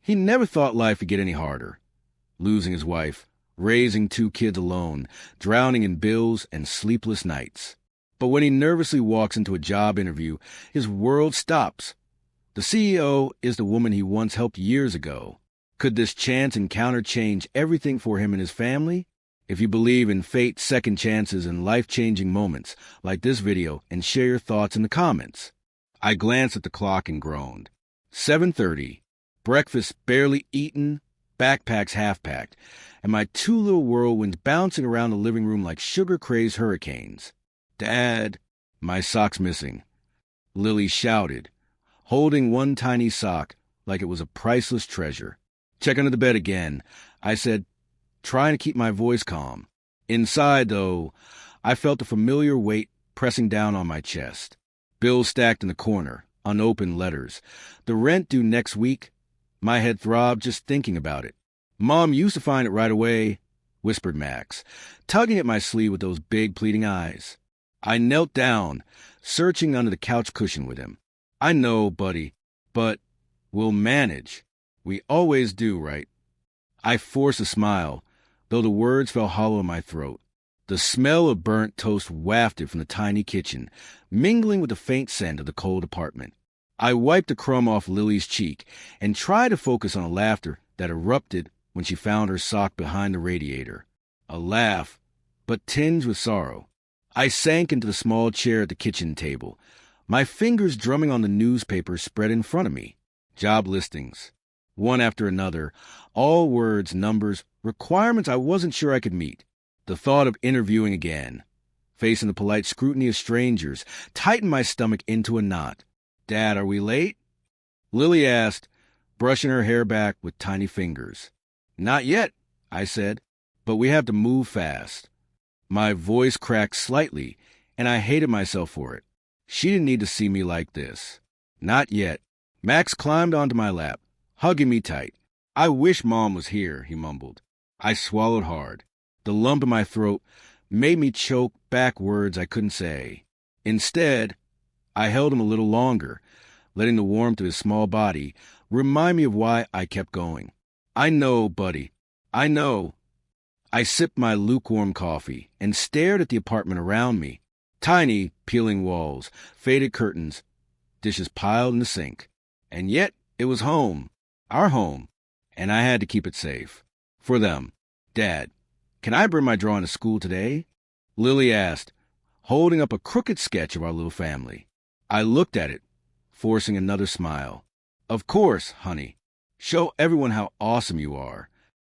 He never thought life would get any harder. Losing his wife, raising 2 kids alone, drowning in bills and sleepless nights. But when he nervously walks into a job interview, his world stops. The CEO is the woman he once helped years ago. Could this chance encounter change everything for him and his family? If you believe in fate, second chances, and life-changing moments, like this video and share your thoughts in the comments. I glanced at the clock and groaned. 7:30. Breakfast barely eaten, backpacks half-packed, and my 2 little whirlwinds bouncing around the living room like sugar-crazed hurricanes. Dad, my sock's missing. Lily shouted, holding one tiny sock like it was a priceless treasure. Check under the bed again, I said, trying to keep my voice calm. Inside, though, I felt the familiar weight pressing down on my chest. Bills stacked in the corner, unopened letters. The rent due next week. My head throbbed just thinking about it. Mom used to find it right away, whispered Max, tugging at my sleeve with those big pleading eyes. I knelt down, searching under the couch cushion with him. I know, buddy, but we'll manage. We always do, right? I forced a smile, though the words fell hollow in my throat. The smell of burnt toast wafted from the tiny kitchen, mingling with the faint scent of the cold apartment. I wiped a crumb off Lily's cheek and tried to focus on the laughter that erupted when she found her sock behind the radiator. A laugh, but tinged with sorrow. I sank into the small chair at the kitchen table, my fingers drumming on the newspaper spread in front of me. Job listings, one after another, all words, numbers, requirements I wasn't sure I could meet. The thought of interviewing again, facing the polite scrutiny of strangers, tightened my stomach into a knot. Dad, are we late? Lily asked, brushing her hair back with tiny fingers. Not yet, I said, but we have to move fast. My voice cracked slightly, and I hated myself for it. She didn't need to see me like this. Not yet. Max climbed onto my lap, hugging me tight. I wish Mom was here, he mumbled. I swallowed hard. The lump in my throat made me choke back words I couldn't say. Instead, I held him a little longer, letting the warmth of his small body remind me of why I kept going. I know, buddy. I know. I sipped my lukewarm coffee and stared at the apartment around me. Tiny, peeling walls, faded curtains, dishes piled in the sink. And yet, it was home. Our home. And I had to keep it safe. For them. Dad, can I bring my drawing to school today? Lily asked, holding up a crooked sketch of our little family. I looked at it, forcing another smile. Of course, honey. Show everyone how awesome you are.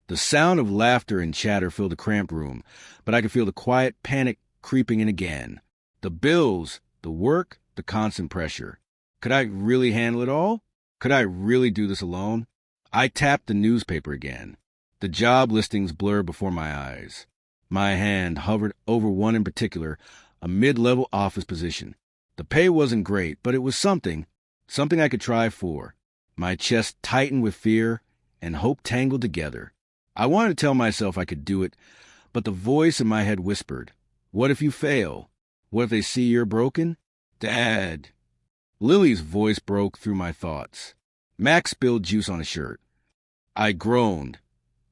The sound of laughter and chatter filled the cramped room, but I could feel the quiet panic creeping in again. The bills, the work, the constant pressure. Could I really handle it all? Could I really do this alone? I tapped the newspaper again. The job listings blurred before my eyes. My hand hovered over one in particular, a mid-level office position. The pay wasn't great, but it was something I could try for. My chest tightened with fear and hope tangled together. I wanted to tell myself I could do it, but the voice in my head whispered, what if you fail? What if they see you're broken? Dad. Lily's voice broke through my thoughts. Max spilled juice on his shirt. I groaned,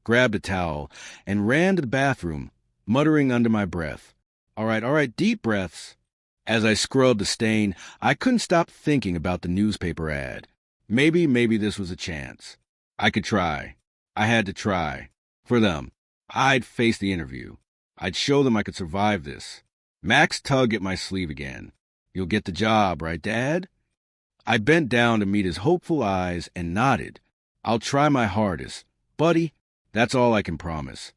grabbed a towel, and ran to the bathroom, muttering under my breath. All right, deep breaths. As I scrubbed the stain, I couldn't stop thinking about the newspaper ad. Maybe this was a chance. I could try. I had to try. For them. I'd face the interview. I'd show them I could survive this. Max tugged at my sleeve again. You'll get the job, right, Dad? I bent down to meet his hopeful eyes and nodded. I'll try my hardest. Buddy, that's all I can promise.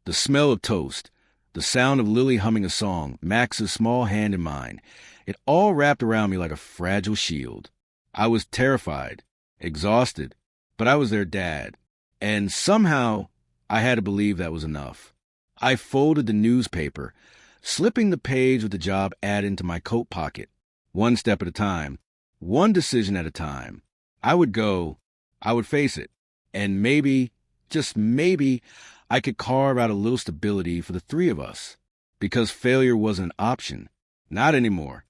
The smell of toast, the sound of Lily humming a song, Max's small hand in mine, it all wrapped around me like a fragile shield. I was terrified, exhausted, but I was their dad. And somehow, I had to believe that was enough. I folded the newspaper, slipping the page with the job ad into my coat pocket, one step at a time, one decision at a time. I would go, I would face it, and maybe, just maybe, I could carve out a little stability for the 3 of us, because failure wasn't an option. Not anymore.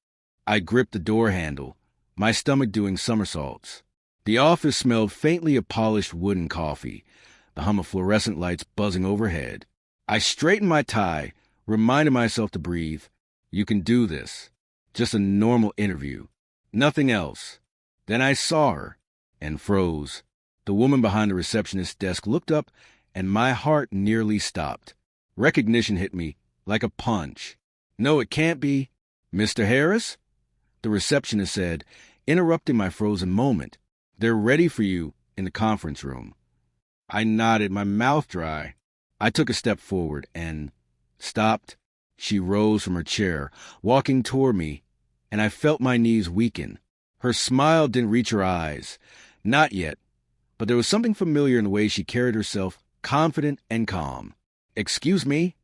I gripped the door handle, my stomach doing somersaults. The office smelled faintly of polished wood and coffee, the hum of fluorescent lights buzzing overhead. I straightened my tie, reminded myself to breathe. You can do this. Just a normal interview. Nothing else. Then I saw her and froze. The woman behind the receptionist's desk looked up, and my heart nearly stopped. Recognition hit me like a punch. No, it can't be. Mr. Harris? The receptionist said, interrupting my frozen moment. They're ready for you in the conference room. I nodded, my mouth dry. I took a step forward and stopped. She rose from her chair, walking toward me, and I felt my knees weaken. Her smile didn't reach her eyes. Not yet, but there was something familiar in the way she carried herself, confident and calm. Excuse me?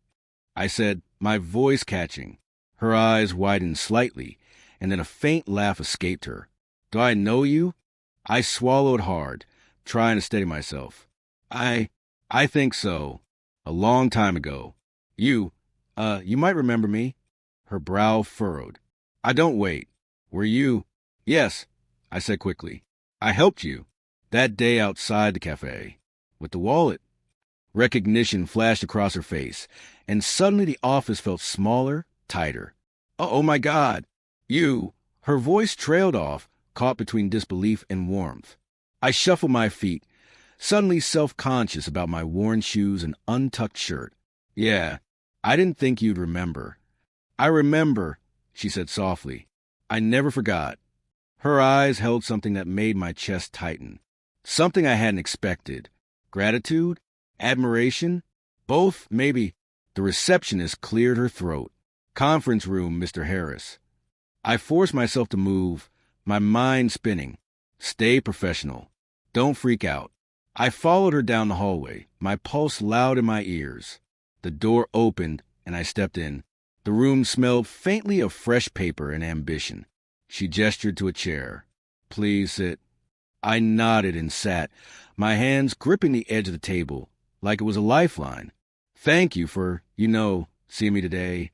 I said, my voice catching. Her eyes widened slightly, and then a faint laugh escaped her. Do I know you? I swallowed hard, trying to steady myself. I think so. A long time ago. You might remember me. Her brow furrowed. Don't wait. Were you? Yes, I said quickly. I helped you. That day outside the cafe. With the wallet. Recognition flashed across her face, and suddenly the office felt smaller, tighter. Oh my God. You. Her voice trailed off, caught between disbelief and warmth. I shuffled my feet, suddenly self-conscious about my worn shoes and untucked shirt. Yeah, I didn't think you'd remember. I remember, she said softly. I never forgot. Her eyes held something that made my chest tighten. Something I hadn't expected. Gratitude? Admiration? Both, maybe. The receptionist cleared her throat. Conference room, Mr. Harris. I forced myself to move, my mind spinning. Stay professional. Don't freak out. I followed her down the hallway, my pulse loud in my ears. The door opened, and I stepped in. The room smelled faintly of fresh paper and ambition. She gestured to a chair. Please sit. I nodded and sat, my hands gripping the edge of the table, like it was a lifeline. Thank you for, seeing me today.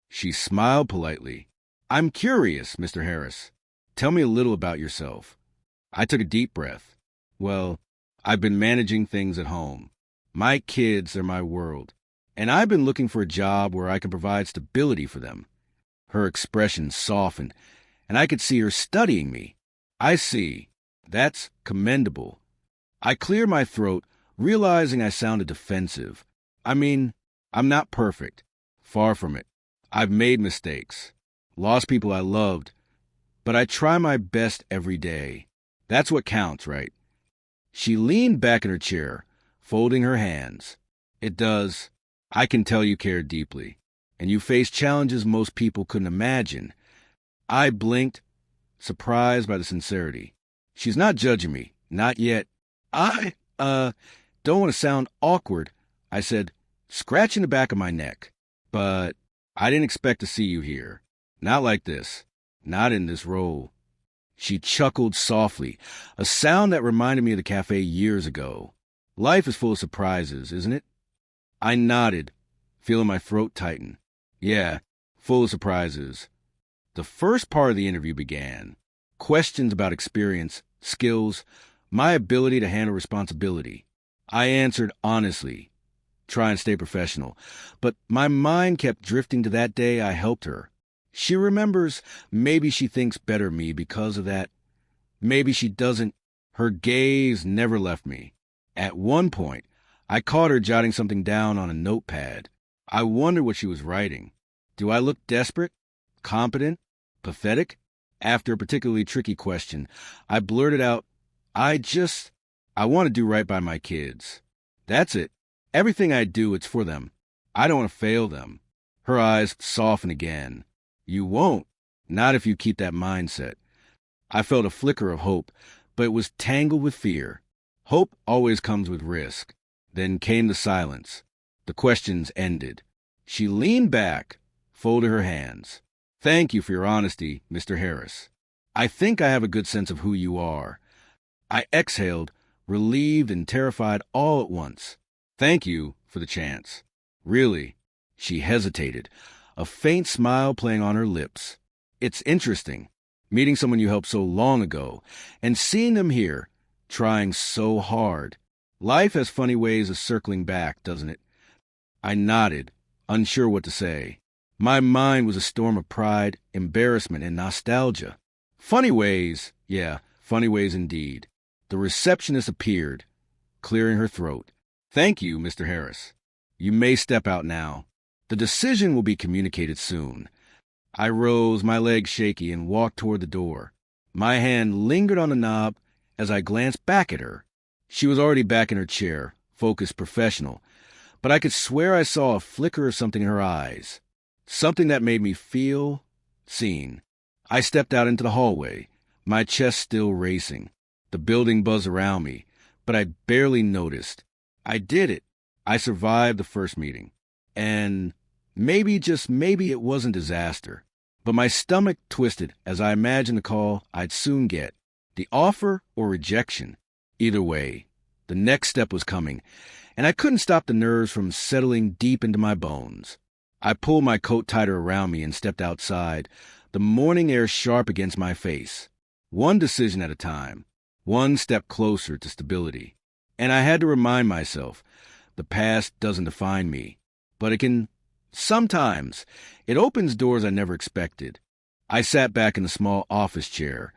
She smiled politely. I'm curious, Mr. Harris. Tell me a little about yourself. I took a deep breath. Well, I've been managing things at home. My kids are my world, and I've been looking for a job where I can provide stability for them. Her expression softened, and I could see her studying me. I see. That's commendable. I cleared my throat, realizing I sounded defensive. I mean, I'm not perfect. Far from it. I've made mistakes. Lost people I loved. But I try my best every day. That's what counts, right? She leaned back in her chair, folding her hands. It does. I can tell you care deeply, and you face challenges most people couldn't imagine. I blinked, surprised by the sincerity. She's not judging me, not yet. I don't want to sound awkward, I said, scratching the back of my neck. But I didn't expect to see you here. Not like this. Not in this role. She chuckled softly, a sound that reminded me of the cafe years ago. Life is full of surprises, isn't it? I nodded, feeling my throat tighten. Yeah, full of surprises. The first part of the interview began. Questions about experience, skills, my ability to handle responsibility. I answered honestly, trying to stay professional, but my mind kept drifting to that day I helped her. She remembers, maybe she thinks better of me because of that. Maybe she doesn't. Her gaze never left me. At one point, I caught her jotting something down on a notepad. I wondered what she was writing. Do I look desperate? Competent? Pathetic? After a particularly tricky question, I blurted out, I want to do right by my kids. That's it. Everything I do, it's for them. I don't want to fail them. Her eyes softened again. You won't. Not if you keep that mindset. I felt a flicker of hope, but it was tangled with fear. Hope always comes with risk. Then came the silence. The questions ended. She leaned back, folded her hands. Thank you for your honesty, Mr. Harris. I think I have a good sense of who you are. I exhaled, relieved and terrified all at once. Thank you for the chance. Really. She hesitated, a faint smile playing on her lips. It's interesting, meeting someone you helped so long ago, and seeing them here, trying so hard. Life has funny ways of circling back, doesn't it? I nodded, unsure what to say. My mind was a storm of pride, embarrassment, and nostalgia. Funny ways, yeah, funny ways indeed. The receptionist appeared, clearing her throat. Thank you, Mr. Harris. You may step out now. The decision will be communicated soon. I rose, my legs shaky, and walked toward the door. My hand lingered on the knob as I glanced back at her. She was already back in her chair, focused, professional, but I could swear I saw a flicker of something in her eyes, something that made me feel seen. I stepped out into the hallway, my chest still racing. The building buzzed around me, but I barely noticed. I did it. I survived the first meeting. And maybe, just maybe, it wasn't disaster. But my stomach twisted as I imagined the call I'd soon get. The offer or rejection. Either way, the next step was coming, and I couldn't stop the nerves from settling deep into my bones. I pulled my coat tighter around me and stepped outside, the morning air sharp against my face. One decision at a time, one step closer to stability. And I had to remind myself, the past doesn't define me, but it can. Sometimes it opens doors I never expected. I sat back in the small office chair,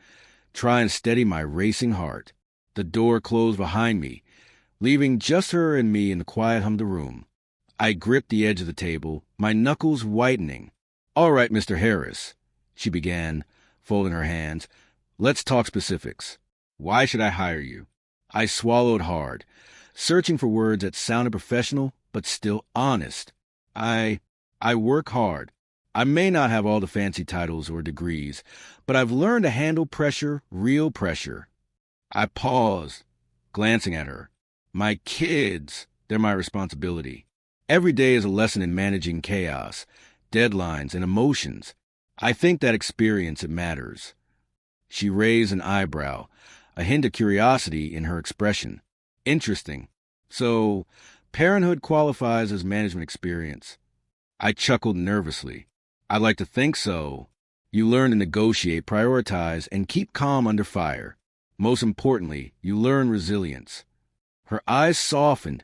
trying to steady my racing heart. The door closed behind me, leaving just her and me in the quiet hum of the room. I gripped the edge of the table, my knuckles whitening. All right, Mr. Harris, she began, folding her hands. Let's talk specifics. Why should I hire you? I swallowed hard, searching for words that sounded professional but still honest. I work hard. I may not have all the fancy titles or degrees, but I've learned to handle pressure, real pressure. I paused, glancing at her. My kids, they're my responsibility. Every day is a lesson in managing chaos, deadlines, and emotions. I think that experience, it matters. She raised an eyebrow, a hint of curiosity in her expression. Interesting. So, parenthood qualifies as management experience. I chuckled nervously. I'd like to think so. You learn to negotiate, prioritize, and keep calm under fire. Most importantly, you learn resilience. Her eyes softened,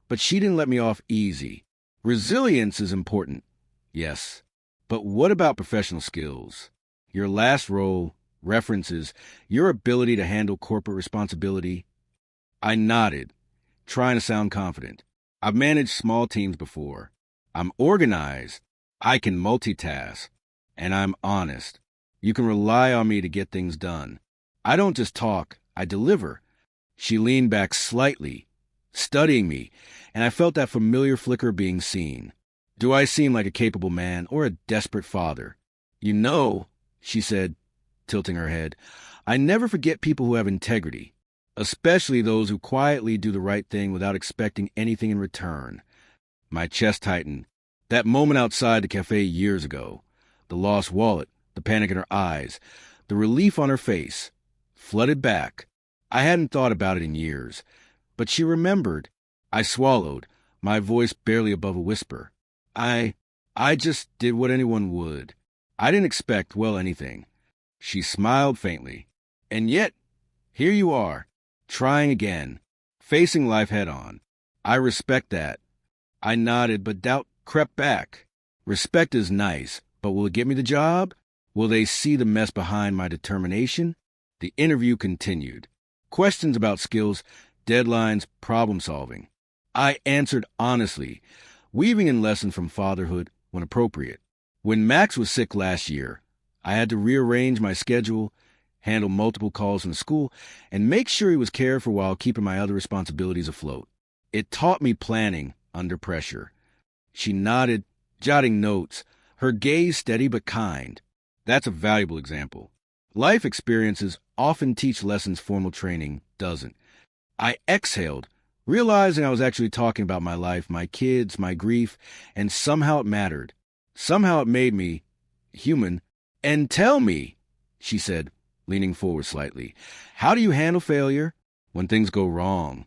but she didn't let me off easy. Resilience is important, yes. But what about professional skills? Your last role, references, your ability to handle corporate responsibility? I nodded, trying to sound confident. I've managed small teams before. I'm organized. I can multitask. And I'm honest. You can rely on me to get things done. I don't just talk, I deliver. She leaned back slightly, studying me, and I felt that familiar flicker of being seen. Do I seem like a capable man or a desperate father? You know, she said, tilting her head, I never forget people who have integrity, especially those who quietly do the right thing without expecting anything in return. My chest tightened. That moment outside the cafe years ago, the lost wallet, the panic in her eyes, the relief on her face, flooded back. I hadn't thought about it in years, but she remembered. I swallowed, my voice barely above a whisper. I just did what anyone would. I didn't expect, well, anything. She smiled faintly. And yet, here you are, trying again, facing life head on. I respect that. I nodded, but doubt crept back. Respect is nice, but will it get me the job? Will they see the mess behind my determination? The interview continued. Questions about skills, deadlines, problem solving. I answered honestly, weaving in lessons from fatherhood when appropriate. When Max was sick last year, I had to rearrange my schedule, handle multiple calls from school, and make sure he was cared for while keeping my other responsibilities afloat. It taught me planning under pressure. She nodded, jotting notes, her gaze steady but kind. That's a valuable example. Life experiences often teach lessons formal training doesn't. I exhaled, realizing I was actually talking about my life, my kids, my grief, and somehow it mattered. Somehow it made me human. And tell me, she said, leaning forward slightly, how do you handle failure when things go wrong?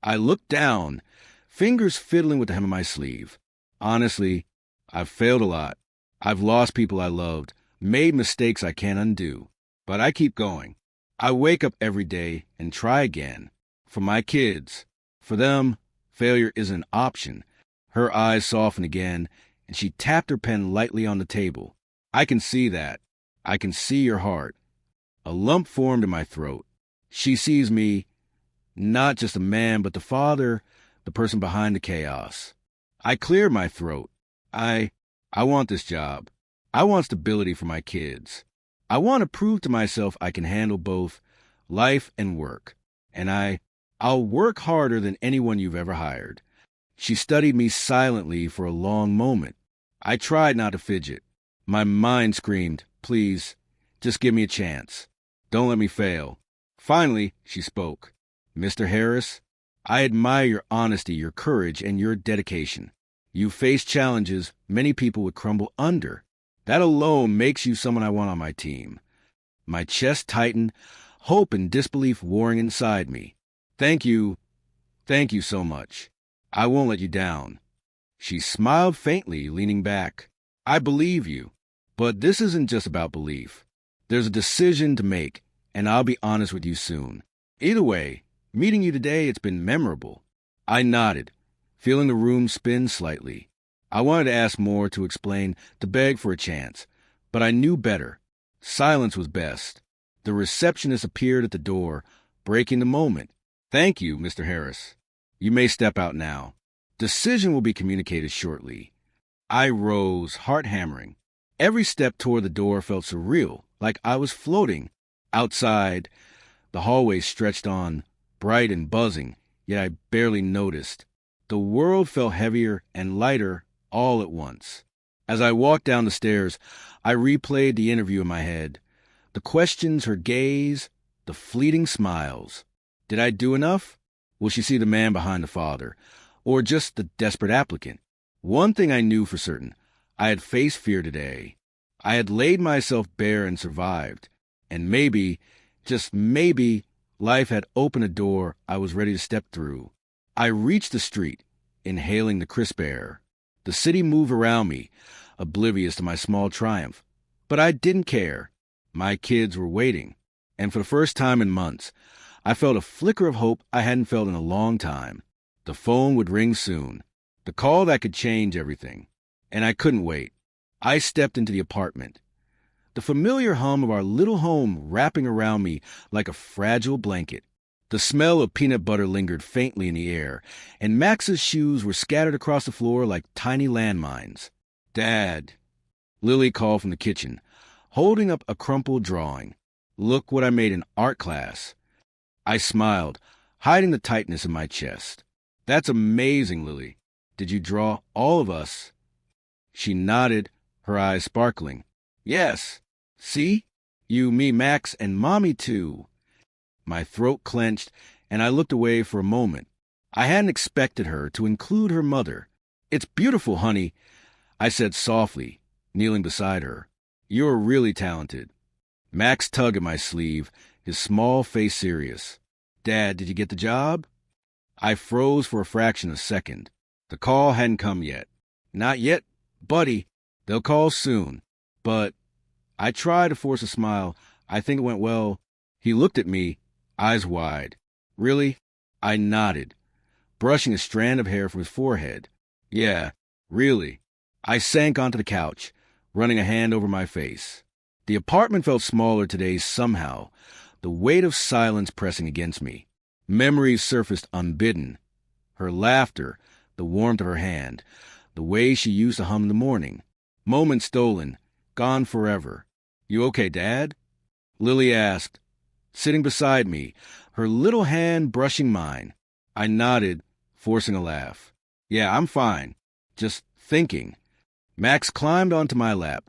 I looked down, fingers fiddling with the hem of my sleeve. Honestly, I've failed a lot. I've lost people I loved, made mistakes I can't undo. But I keep going. I wake up every day and try again. For my kids. For them, failure isn't an option. Her eyes softened again, and she tapped her pen lightly on the table. I can see that. I can see your heart. A lump formed in my throat. She sees me, not just a man, but the father, the person behind the chaos. I cleared my throat. I want this job. I want stability for my kids. I want to prove to myself I can handle both life and work. And I'll work harder than anyone you've ever hired. She studied me silently for a long moment. I tried not to fidget. My mind screamed, please, just give me a chance. Don't let me fail. Finally, she spoke. Mr. Harris, I admire your honesty, your courage, and your dedication. You faced challenges many people would crumble under. That alone makes you someone I want on my team. My chest tightened, hope and disbelief warring inside me. Thank you so much. I won't let you down. She smiled faintly, leaning back. I believe you, but this isn't just about belief. There's a decision to make, and I'll be honest with you soon. Either way, meeting you today, it's been memorable. I nodded, feeling the room spin slightly. I wanted to ask more, to explain, to beg for a chance, but I knew better. Silence was best. The receptionist appeared at the door, breaking the moment. Thank you, Mr. Harris. You may step out now. Decision will be communicated shortly. I rose, heart hammering. Every step toward the door felt surreal, like I was floating. Outside, the hallway stretched on, bright and buzzing, yet I barely noticed. The world felt heavier and lighter all at once. As I walked down the stairs, I replayed the interview in my head. The questions, her gaze, the fleeting smiles. Did I do enough? Will she see the man behind the father, or just the desperate applicant? One thing I knew for certain, I had faced fear today. I had laid myself bare and survived, and maybe, just maybe, life had opened a door I was ready to step through. I reached the street, inhaling the crisp air. The city moved around me, oblivious to my small triumph. But I didn't care. My kids were waiting, and for the first time in months, I felt a flicker of hope I hadn't felt in a long time. The phone would ring soon, the call that could change everything, and I couldn't wait. I stepped into the apartment. The familiar hum of our little home wrapping around me like a fragile blanket. The smell of peanut butter lingered faintly in the air, and Max's shoes were scattered across the floor like tiny landmines. Dad, Lily called from the kitchen, holding up a crumpled drawing. Look what I made in art class. I smiled, hiding the tightness in my chest. That's amazing, Lily. Did you draw all of us? She nodded, her eyes sparkling. Yes. See? You, me, Max, and Mommy, too. My throat clenched, and I looked away for a moment. I hadn't expected her to include her mother. It's beautiful, honey, I said softly, kneeling beside her. You're really talented. Max tugged at my sleeve, his small face serious. Dad, did you get the job? I froze for a fraction of a second. The call hadn't come yet. Not yet, buddy. They'll call soon. But I tried to force a smile. I think it went well. He looked at me, eyes wide. Really? I nodded, brushing a strand of hair from his forehead. Yeah, really. I sank onto the couch, running a hand over my face. The apartment felt smaller today somehow, the weight of silence pressing against me. Memories surfaced unbidden. Her laughter, the warmth of her hand, the way she used to hum in the morning. Moments stolen, gone forever. You okay, Dad? Lily asked, sitting beside me, her little hand brushing mine. I nodded, forcing a laugh. Yeah, I'm fine. Just thinking. Max climbed onto my lap,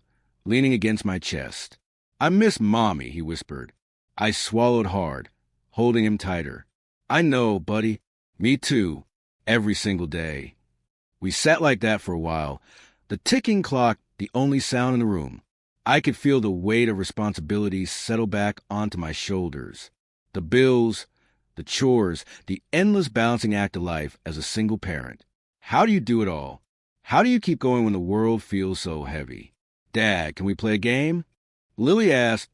leaning against my chest. I miss Mommy, he whispered. I swallowed hard, holding him tighter. I know, buddy. Me too. Every single day. We sat like that for a while, the ticking clock the only sound in the room. I could feel the weight of responsibility settle back onto my shoulders. The bills, the chores, the endless balancing act of life as a single parent. How do you do it all? How do you keep going when the world feels so heavy? Dad, can we play a game? Lily asked,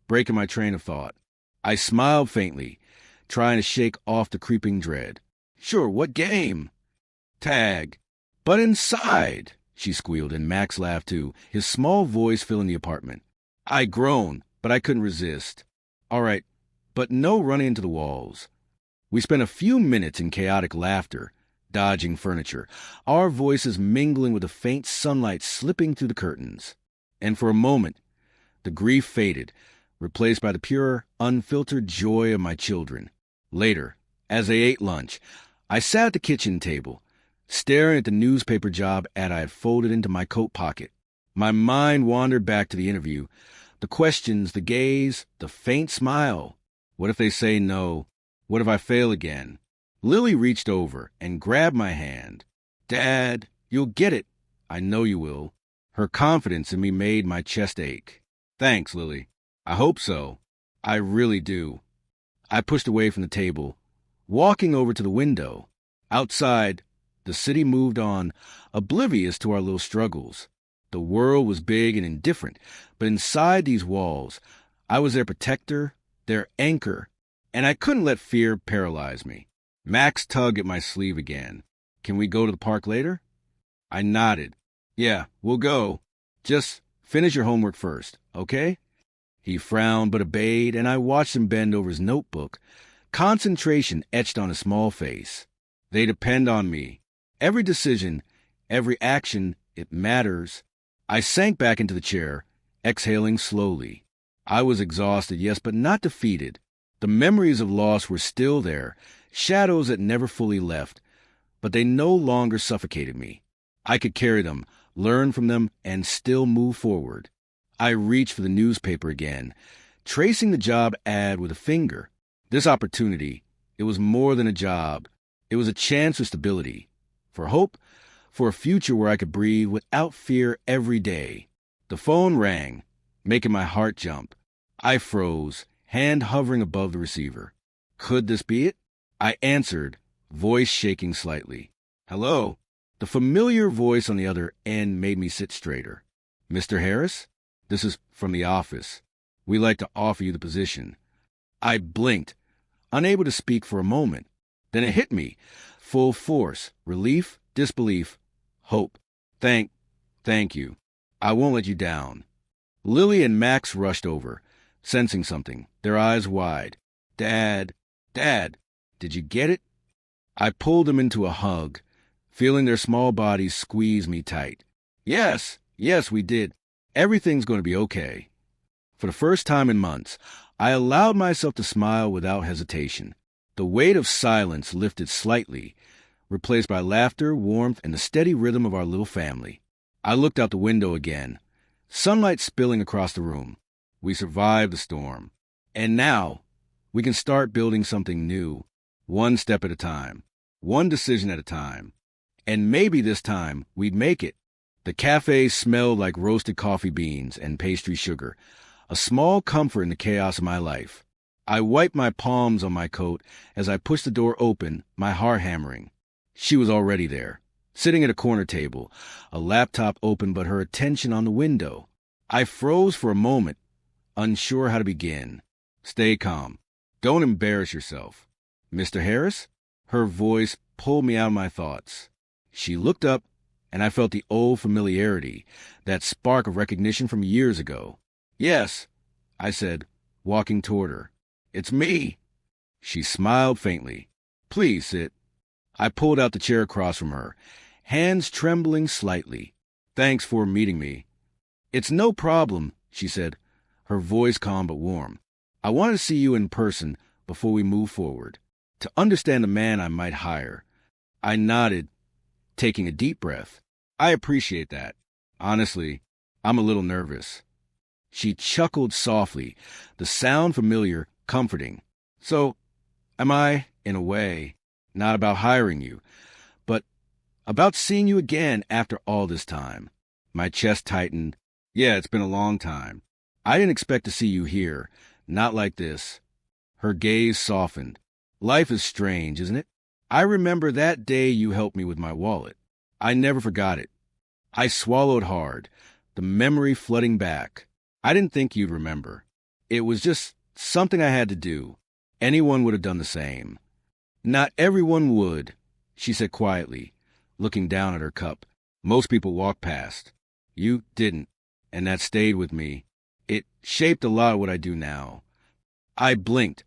breaking my train of thought. I smiled faintly, trying to shake off the creeping dread. Sure, what game? Tag. But inside, she squealed, and Max laughed too, his small voice filling the apartment. I groaned, but I couldn't resist. All right, but no running into the walls. We spent a few minutes in chaotic laughter, dodging furniture, our voices mingling with the faint sunlight slipping through the curtains. And for a moment, the grief faded, replaced by the pure, unfiltered joy of my children. Later, as they ate lunch, I sat at the kitchen table, staring at the newspaper job ad I had folded into my coat pocket. My mind wandered back to the interview, the questions, the gaze, the faint smile. What if they say no? What if I fail again? Lily reached over and grabbed my hand. Dad, you'll get it. I know you will. Her confidence in me made my chest ache. Thanks, Lily. I hope so. I really do. I pushed away from the table, walking over to the window. Outside, the city moved on, oblivious to our little struggles. The world was big and indifferent, but inside these walls, I was their protector, their anchor, and I couldn't let fear paralyze me. Max tugged at my sleeve again. Can we go to the park later? I nodded. Yeah, we'll go. Just finish your homework first, okay? He frowned but obeyed, and I watched him bend over his notebook, concentration etched on his small face. They depend on me. Every decision, every action, it matters. I sank back into the chair, exhaling slowly. I was exhausted, yes, but not defeated. The memories of loss were still there, shadows that never fully left, but they no longer suffocated me. I could carry them, learn from them, and still move forward. I reached for the newspaper again, tracing the job ad with a finger. This opportunity, it was more than a job. It was a chance for stability, for hope, for a future where I could breathe without fear every day. The phone rang, making my heart jump. I froze, hand hovering above the receiver. Could this be it? I answered, voice shaking slightly. Hello? The familiar voice on the other end made me sit straighter. Mr. Harris? This is from the office. We'd like to offer you the position. I blinked, unable to speak for a moment. Then it hit me. Full force. Relief, disbelief, hope. Thank you. I won't let you down. Lily and Max rushed over, sensing something, their eyes wide. Dad, did you get it? I pulled them into a hug, feeling their small bodies squeeze me tight. Yes, we did. Everything's going to be okay. For the first time in months, I allowed myself to smile without hesitation. The weight of silence lifted slightly, replaced by laughter, warmth, and the steady rhythm of our little family. I looked out the window again, sunlight spilling across the room. We survived the storm. And now, we can start building something new, one step at a time, one decision at a time. And maybe this time, we'd make it. The cafe smelled like roasted coffee beans and pastry sugar, a small comfort in the chaos of my life. I wiped my palms on my coat as I pushed the door open, my heart hammering. She was already there, sitting at a corner table, a laptop open but her attention on the window. I froze for a moment, unsure how to begin. Stay calm. Don't embarrass yourself. Mr. Harris? Her voice pulled me out of my thoughts. She looked up, and I felt the old familiarity, that spark of recognition from years ago. Yes, I said, walking toward her. It's me. She smiled faintly. Please sit. I pulled out the chair across from her, hands trembling slightly. Thanks for meeting me. It's no problem, she said, her voice calm but warm. I want to see you in person before we move forward, to understand the man I might hire. I nodded, taking a deep breath. I appreciate that. Honestly, I'm a little nervous. She chuckled softly, the sound familiar, comforting. So, am I, in a way, not about hiring you, but about seeing you again after all this time? My chest tightened. Yeah, it's been a long time. I didn't expect to see you here, not like this. Her gaze softened. Life is strange, isn't it? I remember that day you helped me with my wallet. I never forgot it. I swallowed hard, the memory flooding back. I didn't think you'd remember. It was just something I had to do. Anyone would have done the same. Not everyone would, she said quietly, looking down at her cup. Most people walk past. You didn't, and that stayed with me. It shaped a lot of what I do now. I blinked,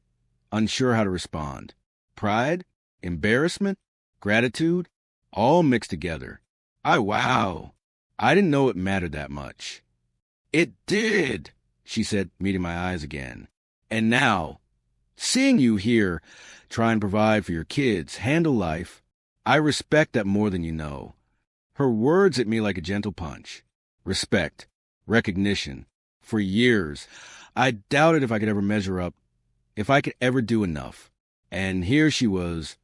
unsure how to respond. Pride, embarrassment, gratitude, all mixed together. Wow. I didn't know it mattered that much. It did, she said, meeting my eyes again. And now, seeing you here, try and provide for your kids, handle life, I respect that more than you know. Her words hit me like a gentle punch. Respect, recognition. For years, I doubted if I could ever measure up, if I could ever do enough. And here she was,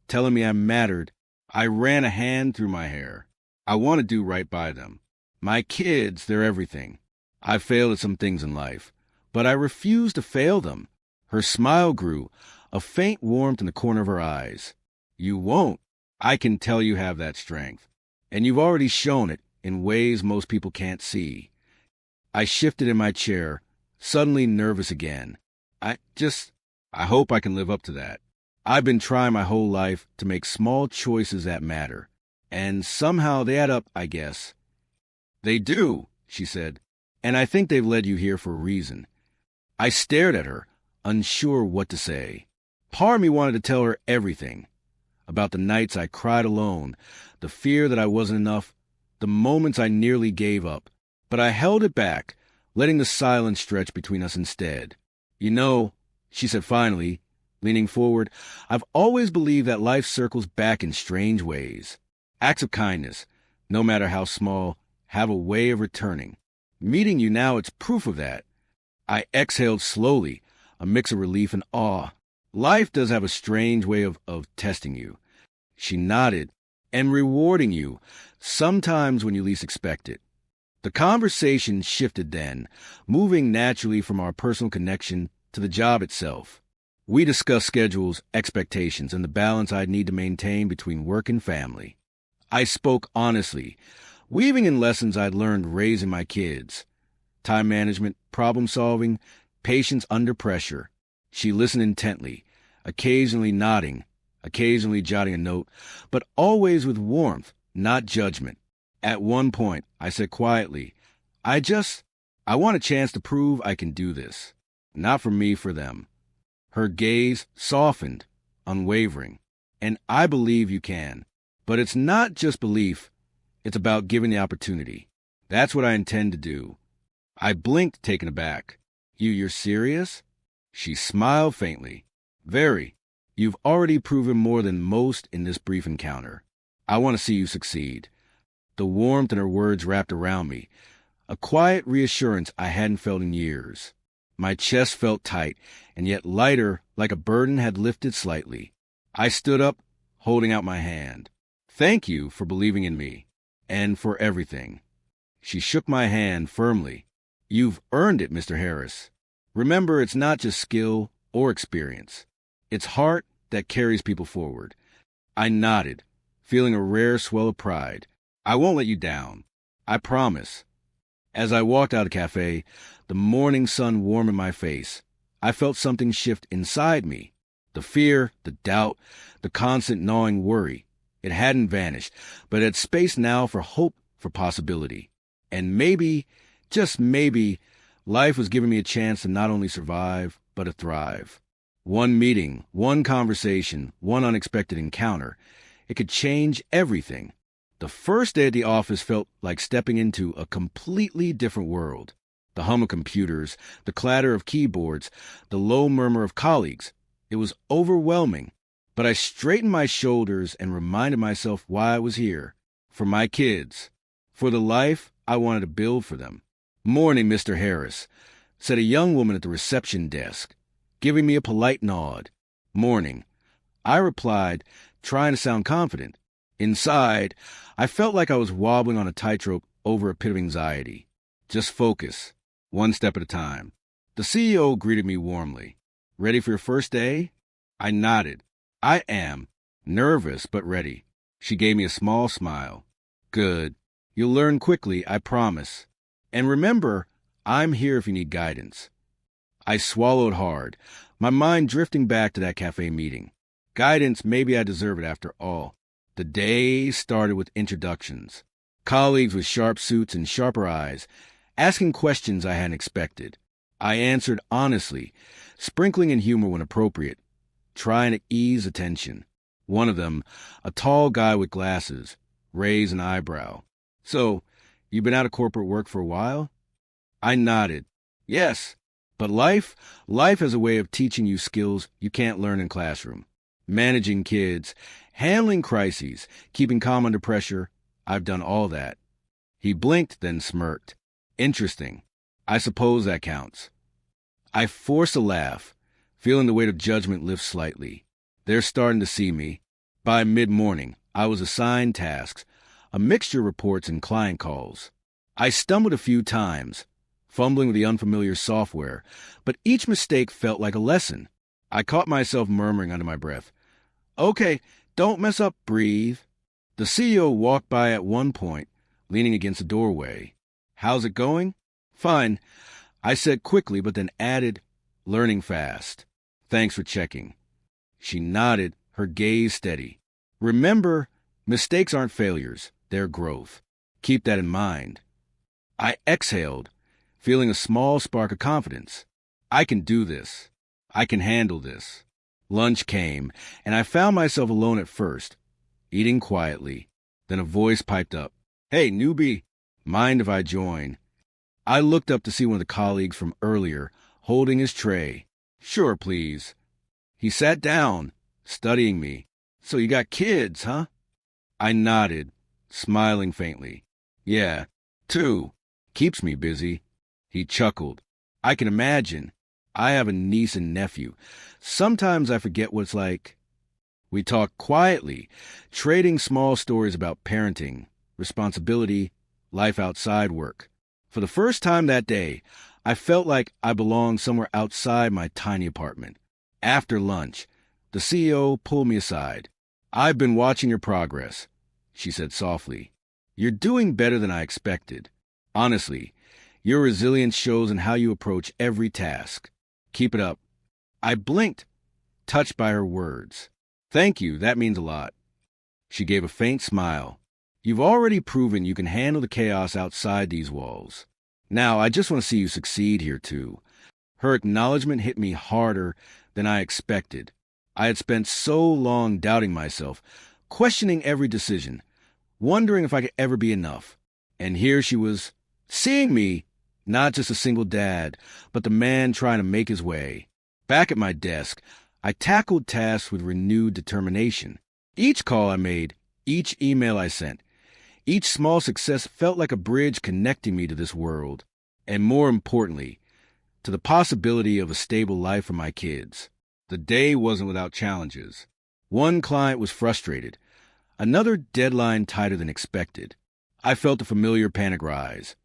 telling me I mattered. I ran a hand through my hair. I want to do right by them. My kids, they're everything. I failed at some things in life, but I refused to fail them. Her smile grew, a faint warmth in the corner of her eyes. You won't. I can tell you have that strength. And you've already shown it in ways most people can't see. I shifted in my chair, suddenly nervous again. I hope I can live up to that. I've been trying my whole life to make small choices that matter. And somehow they add up, I guess. They do, she said. And I think they've led you here for a reason. I stared at her, unsure what to say. Part of me wanted to tell her everything. About the nights I cried alone, the fear that I wasn't enough, the moments I nearly gave up. But I held it back, letting the silence stretch between us instead. You know, she said finally, leaning forward, I've always believed that life circles back in strange ways. Acts of kindness, no matter how small, have a way of returning. Meeting you now, it's proof of that. I exhaled slowly, a mix of relief and awe. Life does have a strange way of testing you. She nodded, and rewarding you, sometimes when you least expect it. The conversation shifted then, moving naturally from our personal connection to the job itself. We discussed schedules, expectations, and the balance I'd need to maintain between work and family. I spoke honestly, weaving in lessons I'd learned raising my kids. Time management, problem solving, patience under pressure. She listened intently, occasionally nodding, occasionally jotting a note, but always with warmth, not judgment. At one point, I said quietly, I want a chance to prove I can do this. Not for me, for them. Her gaze softened, unwavering. And I believe you can. But it's not just belief. It's about giving the opportunity. That's what I intend to do. I blinked, taken aback. You're serious? She smiled faintly. Very. You've already proven more than most in this brief encounter. I want to see you succeed. The warmth in her words wrapped around me, a quiet reassurance I hadn't felt in years. My chest felt tight, and yet lighter, like a burden had lifted slightly. I stood up, holding out my hand. Thank you for believing in me, and for everything. She shook my hand firmly. You've earned it, Mr. Harris. Remember, it's not just skill or experience. It's heart that carries people forward. I nodded, feeling a rare swell of pride. I won't let you down. I promise. As I walked out of the cafe, the morning sun warm in my face, I felt something shift inside me. The fear, the doubt, the constant gnawing worry. It hadn't vanished, but had space now for hope, for possibility. And maybe, just maybe, life was giving me a chance to not only survive, but to thrive. One meeting, one conversation, one unexpected encounter. It could change everything. The first day at the office felt like stepping into a completely different world. The hum of computers, the clatter of keyboards, the low murmur of colleagues. It was overwhelming, but I straightened my shoulders and reminded myself why I was here. For my kids. For the life I wanted to build for them. Morning, Mr. Harris, said a young woman at the reception desk, giving me a polite nod. Morning. I replied, trying to sound confident. Inside, I felt like I was wobbling on a tightrope over a pit of anxiety. Just focus, one step at a time. The CEO greeted me warmly. Ready for your first day? I nodded. I am. Nervous, but ready. She gave me a small smile. Good. You'll learn quickly, I promise. And remember, I'm here if you need guidance. I swallowed hard, my mind drifting back to that cafe meeting. Guidance, maybe I deserve it after all. The day started with introductions. Colleagues with sharp suits and sharper eyes, asking questions I hadn't expected. I answered honestly, sprinkling in humor when appropriate, trying to ease attention. One of them, a tall guy with glasses, raised an eyebrow. "So, you've been out of corporate work for a while?" I nodded. "Yes, but life has a way of teaching you skills you can't learn in classroom. Managing kids, handling crises, keeping calm under pressure, I've done all that." He blinked, then smirked. "Interesting. I suppose that counts." I forced a laugh, feeling the weight of judgment lift slightly. They're starting to see me. By mid-morning, I was assigned tasks, a mixture of reports and client calls. I stumbled a few times, fumbling with the unfamiliar software, but each mistake felt like a lesson. I caught myself murmuring under my breath, "Okay, don't mess up, breathe." The CEO walked by at one point, leaning against the doorway. "How's it going?" "Fine," I said quickly, but then added, "Learning fast. Thanks for checking." She nodded, her gaze steady. "Remember, mistakes aren't failures, they're growth. Keep that in mind." I exhaled, feeling a small spark of confidence. I can do this. I can handle this. Lunch came, and I found myself alone at first, eating quietly. Then a voice piped up. "Hey, newbie, mind if I join?" I looked up to see one of the colleagues from earlier, holding his tray. "Sure, please." He sat down, studying me. "So you got kids, huh?" I nodded, smiling faintly. "Yeah, 2. Keeps me busy." He chuckled. "I can imagine. I have a niece and nephew. Sometimes I forget what it's like." We talked quietly, trading small stories about parenting, responsibility, life outside work. For the first time that day, I felt like I belonged somewhere outside my tiny apartment. After lunch, the CEO pulled me aside. "I've been watching your progress," she said softly. "You're doing better than I expected. Honestly, your resilience shows in how you approach every task. Keep it up." I blinked, touched by her words. "Thank you, that means a lot." She gave a faint smile. "You've already proven you can handle the chaos outside these walls. Now, I just want to see you succeed here, too." Her acknowledgement hit me harder than I expected. I had spent so long doubting myself, questioning every decision, wondering if I could ever be enough. And here she was, seeing me, not just a single dad, but the man trying to make his way. Back at my desk, I tackled tasks with renewed determination. Each call I made, each email I sent, each small success felt like a bridge connecting me to this world, and more importantly, to the possibility of a stable life for my kids. The day wasn't without challenges. One client was frustrated, another deadline tighter than expected. I felt the familiar panic rise.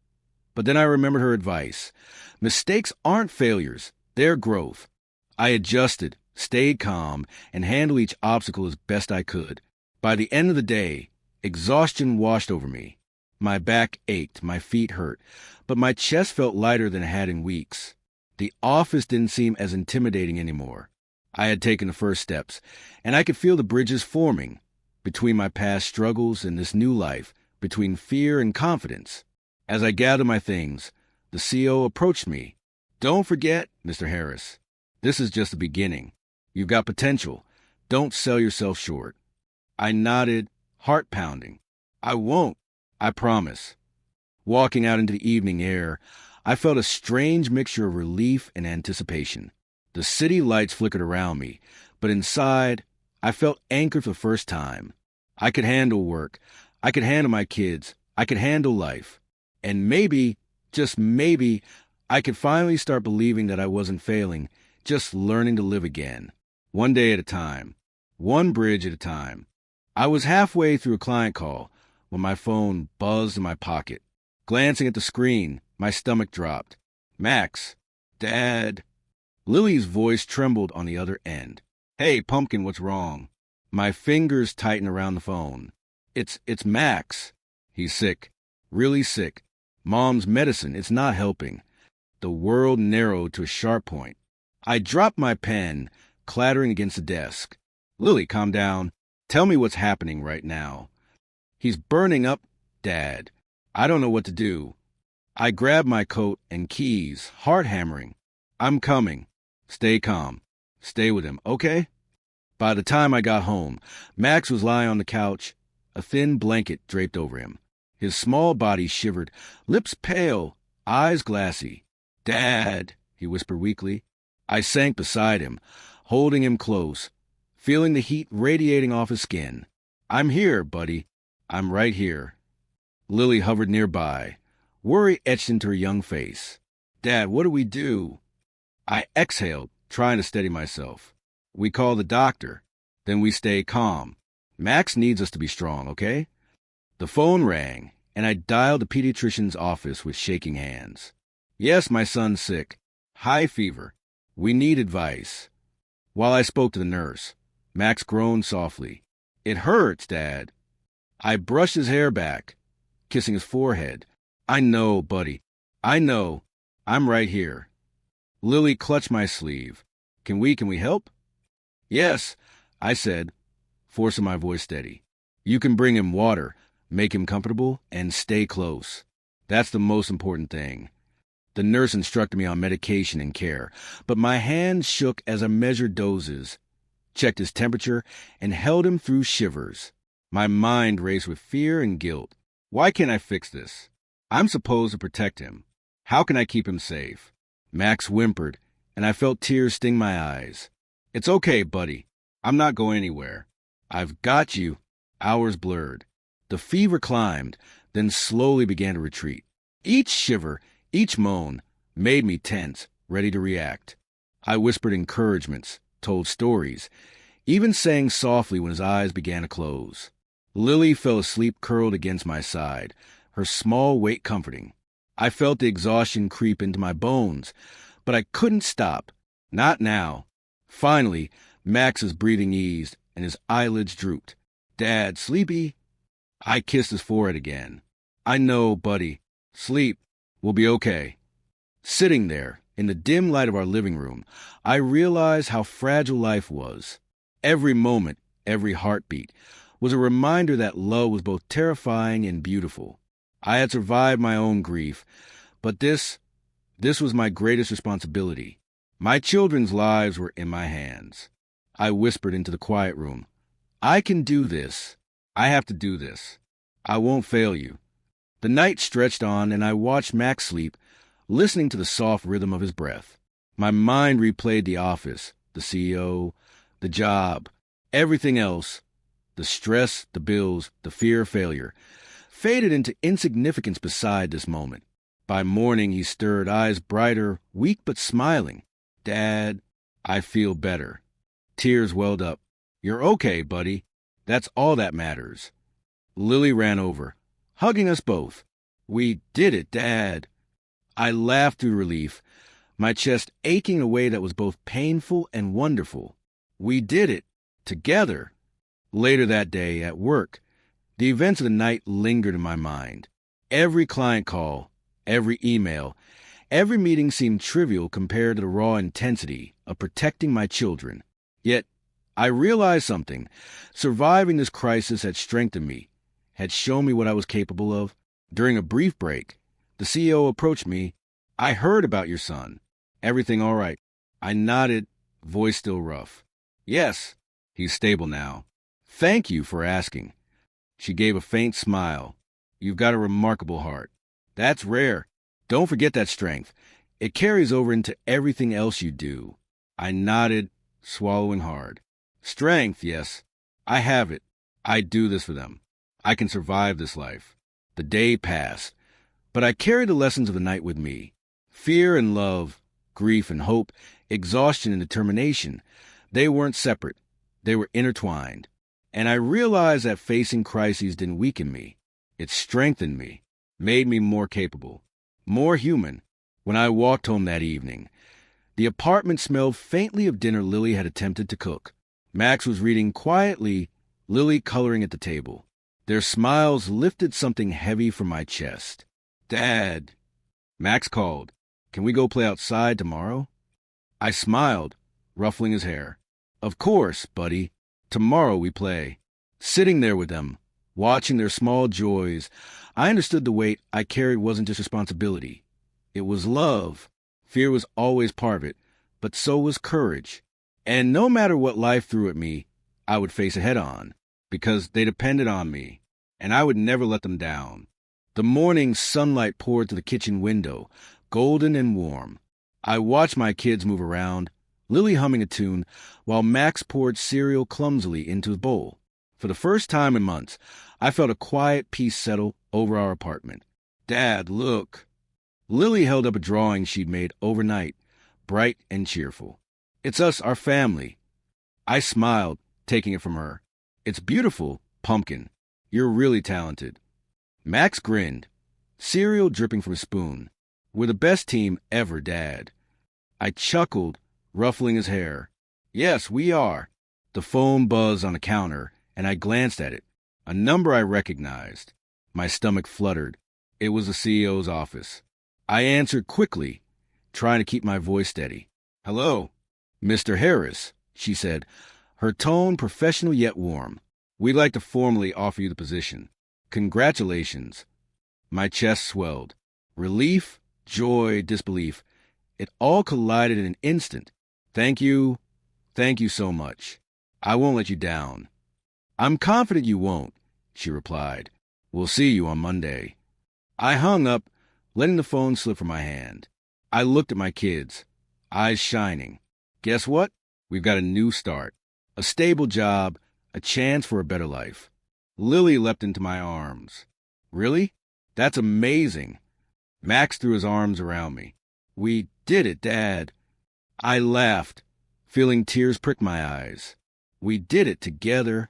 But then I remembered her advice. Mistakes aren't failures, they're growth. I adjusted, stayed calm, and handled each obstacle as best I could. By the end of the day, exhaustion washed over me. My back ached, my feet hurt, but my chest felt lighter than it had in weeks. The office didn't seem as intimidating anymore. I had taken the first steps, and I could feel the bridges forming between my past struggles and this new life, between fear and confidence. As I gathered my things, the CEO approached me. "Don't forget, Mr. Harris, this is just the beginning. You've got potential. Don't sell yourself short." I nodded, heart pounding. "I won't. I promise." Walking out into the evening air, I felt a strange mixture of relief and anticipation. The city lights flickered around me, but inside, I felt anchored for the first time. I could handle work. I could handle my kids. I could handle life. And maybe, just maybe, I could finally start believing that I wasn't failing, just learning to live again. One day at a time. One bridge at a time. I was halfway through a client call when my phone buzzed in my pocket. Glancing at the screen, my stomach dropped. "Max, Dad." Lily's voice trembled on the other end. "Hey, Pumpkin, what's wrong?" My fingers tightened around the phone. It's Max. He's sick. Really sick. Mom's medicine, it's not helping." The world narrowed to a sharp point. I dropped my pen, clattering against the desk. Lily, calm down. Tell me what's happening right now. He's burning up, Dad. I don't know what to do. I grabbed my coat and keys, heart hammering. I'm coming. Stay calm. Stay with him, okay? By the time I got home, Max was lying on the couch, a thin blanket draped over him. His small body shivered, lips pale, eyes glassy. Dad, he whispered weakly. I sank beside him, holding him close, feeling the heat radiating off his skin. I'm here, buddy. I'm right here. Lily hovered nearby, worry etched into her young face. Dad, what do we do? I exhaled, trying to steady myself. We call the doctor. Then we stay calm. Max needs us to be strong, okay? The phone rang, and I dialed the pediatrician's office with shaking hands. Yes, my son's sick. High fever. We need advice. While I spoke to the nurse, Max groaned softly. It hurts, Dad. I brushed his hair back, kissing his forehead. I know, buddy. I know. I'm right here. Lily clutched my sleeve. Can we help? Yes, I said, forcing my voice steady. You can bring him water, make him comfortable, and stay close. That's the most important thing. The nurse instructed me on medication and care, but my hands shook as I measured doses, checked his temperature, and held him through shivers. My mind raced with fear and guilt. Why can't I fix this? I'm supposed to protect him. How can I keep him safe? Max whimpered, and I felt tears sting my eyes. It's okay, buddy. I'm not going anywhere. I've got you. Hours blurred. The fever climbed, then slowly began to retreat. Each shiver, each moan, made me tense, ready to react. I whispered encouragements, told stories, even sang softly when his eyes began to close. Lily fell asleep curled against my side, her small weight comforting. I felt the exhaustion creep into my bones, but I couldn't stop. Not now. Finally, Max's breathing eased and his eyelids drooped. Dad, sleepy? I kissed his forehead again. I know, buddy. Sleep. We'll be okay. Sitting there, in the dim light of our living room, I realized how fragile life was. Every moment, every heartbeat, was a reminder that love was both terrifying and beautiful. I had survived my own grief, but this was my greatest responsibility. My children's lives were in my hands. I whispered into the quiet room. I can do this. I have to do this. I won't fail you. The night stretched on, and I watched Max sleep, listening to the soft rhythm of his breath. My mind replayed the office, the CEO, the job, everything else. The stress, the bills, the fear of failure, faded into insignificance beside this moment. By morning, he stirred, eyes brighter, weak but smiling. Dad, I feel better. Tears welled up. You're okay, buddy. That's all that matters. Lily ran over, hugging us both. We did it, Dad. I laughed through relief, my chest aching in a way that was both painful and wonderful. We did it, together. Later that day, at work, the events of the night lingered in my mind. Every client call, every email, every meeting seemed trivial compared to the raw intensity of protecting my children. Yet, I realized something. Surviving this crisis had strengthened me, had shown me what I was capable of. During a brief break, the CEO approached me. I heard about your son. Everything all right? I nodded, voice still rough. Yes, he's stable now. Thank you for asking. She gave a faint smile. You've got a remarkable heart. That's rare. Don't forget that strength. It carries over into everything else you do. I nodded, swallowing hard. Strength, yes. I have it. I do this for them. I can survive this life. The day passed, but I carried the lessons of the night with me. Fear and love, grief and hope, exhaustion and determination. They weren't separate. They were intertwined. And I realized that facing crises didn't weaken me. It strengthened me, made me more capable, more human. When I walked home that evening, the apartment smelled faintly of dinner Lily had attempted to cook. Max was reading quietly, Lily coloring at the table. Their smiles lifted something heavy from my chest. Dad, Max called. Can we go play outside tomorrow? I smiled, ruffling his hair. Of course, buddy. Tomorrow we play. Sitting there with them, watching their small joys, I understood the weight I carried wasn't just responsibility. It was love. Fear was always part of it, but so was courage. And no matter what life threw at me, I would face it head on, because they depended on me, and I would never let them down. The morning sunlight poured through the kitchen window, golden and warm. I watched my kids move around, Lily humming a tune, while Max poured cereal clumsily into his bowl. For the first time in months, I felt a quiet peace settle over our apartment. Dad, look. Lily held up a drawing she'd made overnight, bright and cheerful. It's us, our family. I smiled, taking it from her. It's beautiful, Pumpkin. You're really talented. Max grinned, cereal dripping from a spoon. We're the best team ever, Dad. I chuckled, ruffling his hair. Yes, we are. The phone buzzed on the counter, and I glanced at it. A number I recognized. My stomach fluttered. It was the CEO's office. I answered quickly, trying to keep my voice steady. Hello, Mr. Harris, she said, her tone professional yet warm. We'd like to formally offer you the position. Congratulations. My chest swelled. Relief, joy, disbelief. It all collided in an instant. Thank you so much. I won't let you down. I'm confident you won't, she replied. We'll see you on Monday. I hung up, letting the phone slip from my hand. I looked at my kids, eyes shining. Guess what? We've got a new start. A stable job, a chance for a better life. Lily leapt into my arms. Really? That's amazing. Max threw his arms around me. We did it, Dad. I laughed, feeling tears prick my eyes. We did it together.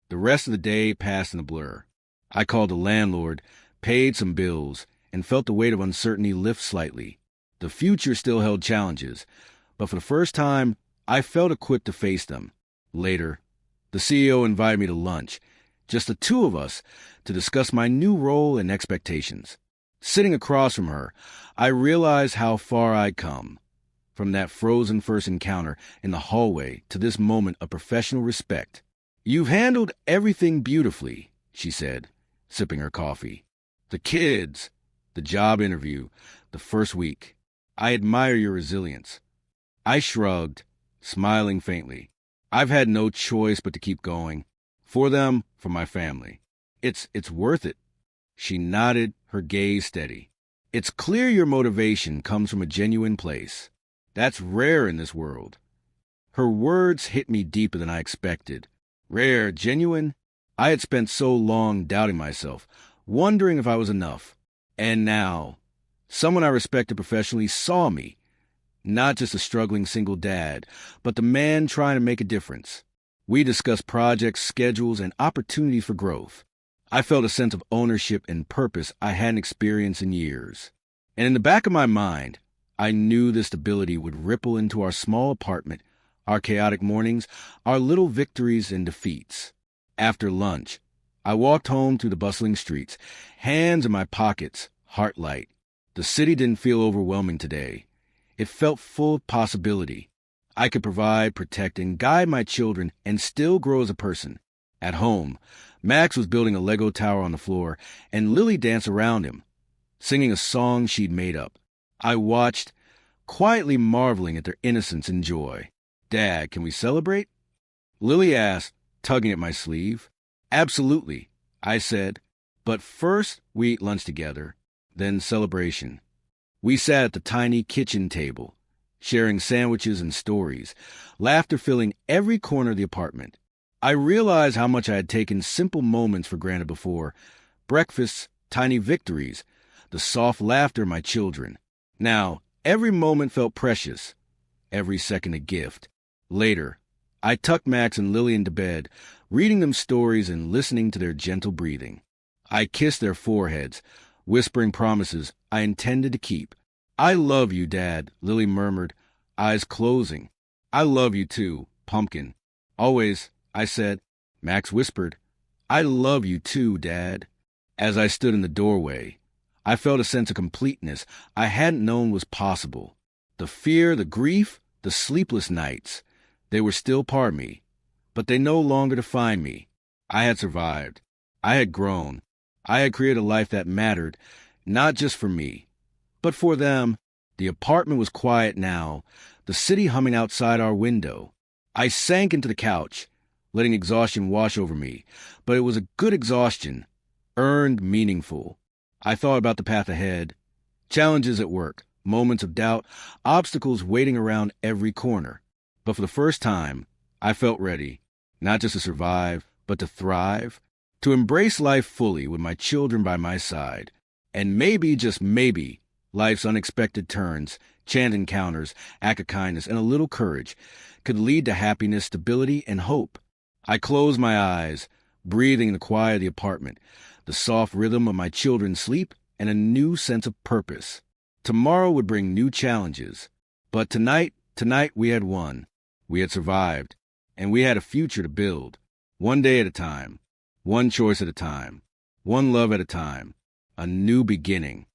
The rest of the day passed in a blur. I called the landlord, paid some bills, and felt the weight of uncertainty lift slightly. The future still held challenges, but for the first time, I felt equipped to face them. Later, the CEO invited me to lunch, just the two of us, to discuss my new role and expectations. Sitting across from her, I realized how far I'd come. From that frozen first encounter in the hallway to this moment of professional respect. You've handled everything beautifully, she said, sipping her coffee. The kids, the job interview, the first week. I admire your resilience. I shrugged, smiling faintly. I've had no choice but to keep going. For them, for my family. It's worth it. She nodded, her gaze steady. It's clear your motivation comes from a genuine place. That's rare in this world. Her words hit me deeper than I expected. Rare, genuine? I had spent so long doubting myself, wondering if I was enough. And now, someone I respected professionally saw me. Not just a struggling single dad, but the man trying to make a difference. We discussed projects, schedules, and opportunities for growth. I felt a sense of ownership and purpose I hadn't experienced in years. And in the back of my mind, I knew this stability would ripple into our small apartment, our chaotic mornings, our little victories and defeats. After lunch, I walked home through the bustling streets, hands in my pockets, heart light. The city didn't feel overwhelming today. It felt full of possibility. I could provide, protect, and guide my children and still grow as a person. At home, Max was building a Lego tower on the floor, and Lily danced around him, singing a song she'd made up. I watched, quietly marveling at their innocence and joy. Dad, can we celebrate? Lily asked, tugging at my sleeve. Absolutely, I said. But first, we eat lunch together, then celebration. We sat at the tiny kitchen table, sharing sandwiches and stories, laughter filling every corner of the apartment. I realized how much I had taken simple moments for granted before. Breakfasts, tiny victories, the soft laughter of my children. Now, every moment felt precious, every second a gift. Later, I tucked Max and Lily into bed, reading them stories and listening to their gentle breathing. I kissed their foreheads, whispering promises I intended to keep. I love you, Dad, Lily murmured, eyes closing. I love you too, Pumpkin. Always, I said. Max whispered, I love you too, Dad. As I stood in the doorway, I felt a sense of completeness I hadn't known was possible. The fear, the grief, the sleepless nights, they were still part of me, but they no longer defined me. I had survived. I had grown. I had created a life that mattered, not just for me, but for them. The apartment was quiet now, the city humming outside our window. I sank into the couch, letting exhaustion wash over me, but it was a good exhaustion, earned, meaningful. I thought about the path ahead, challenges at work, moments of doubt, obstacles waiting around every corner. But for the first time, I felt ready, not just to survive, but to thrive, to embrace life fully with my children by my side. And maybe, just maybe, life's unexpected turns, chance encounters, act of kindness, and a little courage could lead to happiness, stability, and hope. I closed my eyes, breathing in the quiet of the apartment, the soft rhythm of my children's sleep, and a new sense of purpose. Tomorrow would bring new challenges, but tonight we had won. We had survived, and we had a future to build, one day at a time, one choice at a time, one love at a time, a new beginning.